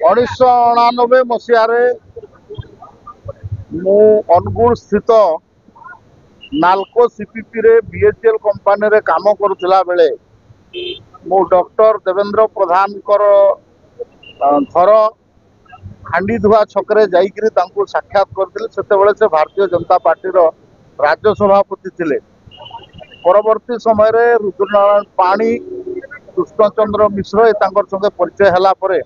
1999 ମସିହାରେ ମୁଁ ଅନୁଗୁଳ ସ୍ଥିତ ନାଲକୋ ସିପିପି ବିଏଚଏଲ कंपानी काम करुला बेले मु डॉक्टर देवेंद्र प्रधानकर घर हांडीधुआ छकरे जाइकरी तांको साक्षात करथिले। सेतेबेले से भारतीय जनता पार्टी राज्य सभापति थिले। परवर्ती समय रे रुद्रनारायण पाणी कृष्णचंद्र मिश्र संगे परिचय होला परे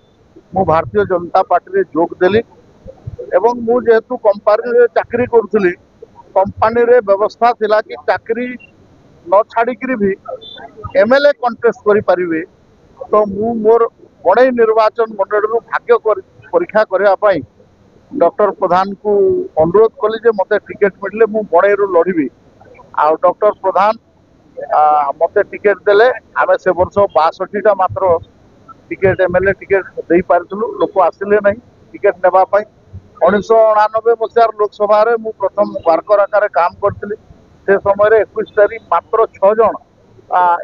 मु भारतीय जनता पार्टी रे जोग देली एवं मु जेहेतु कंपानी रे चाकरी करुथली कंपानी रे व्यवस्था थिला कि चाकरी न छाड़िकी भी एमएलए कंटेस्ट करि परिबे। तो मु मोर बड़े निर्वाचन मंडल भाग्य परीक्षा करने डॉक्टर प्रधान को अनुरोध कली जे मते टिकेट मिलले मु बड़े लड़बी। आ डॉक्टर प्रधान मते टिकेट देले। आमे से वर्ष 62टा मात्र टिकेट एमएलए टिकेट दे पारथुलु। लोक आसिले नहीं टिकेट नेबा पई। 1999 मसीहार लोकसभा रे मु प्रथम वार्कर आकार काम करथिली। से समय 21 तारीख मात्र 6 जन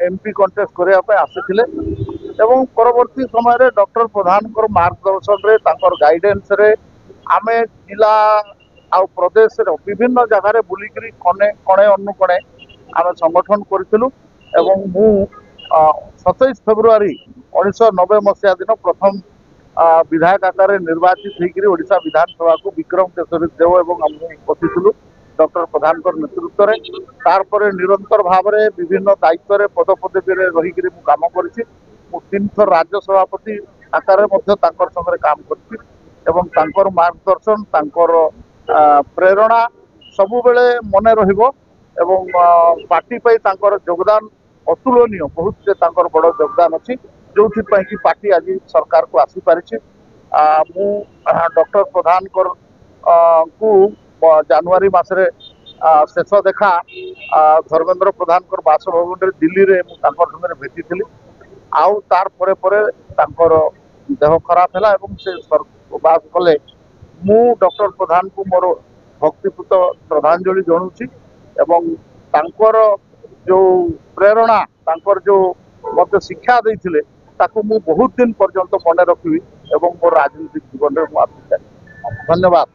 एमपी कंटेस्ट करने आसीथिले एवं परवर्ती समय डॉक्टर प्रधान मार्गदर्शन रे गाइडेंस रे आमे जिला आ प्रदेश रे विभिन्न जगह बुलिकी कणे कणे अनुकणे आम संगठन करूँ। मु 27 फेब्रुआरी 1990 मसीहा दिन प्रथम विधायक आकार निर्वाचित होकर ओडिशा विधानसभा को विक्रम केशरी देव एवं बसीलु डॉक्टर प्रधान नेतृत्व में। तार निरंतर भाव में विभिन्न दायित्व पदपदवी रहीकि काम कर 3 थर राज्य सभापति आकार संगे काम कर मार्गदर्शन प्रेरणा सबु बेले मन रहिबो एवं पार्टी योगदान अतुलनीय बहुत बड़ योगदान अच्छी जो कि पार्टी आज सरकार को आसी पारिछि। मु डॉक्टर प्रधान को जनवरी मासरे शेष देखा धर्मेंद्र प्रधान बासभवन दिल्ली रे संगे भेटी थी। आउ तार परे परे देह खराब है एवं से बास कले मु डॉक्टर प्रधान को मोर भक्तिपूत श्रद्धांजलि जनाऊँगी एवं तांकर जो प्रेरणा तांकर जो मत शिक्षा देते ताकू मु बहुत दिन पर्यंत मन रखी एवं मोर राजनीतिक जीवन में धन्यवाद।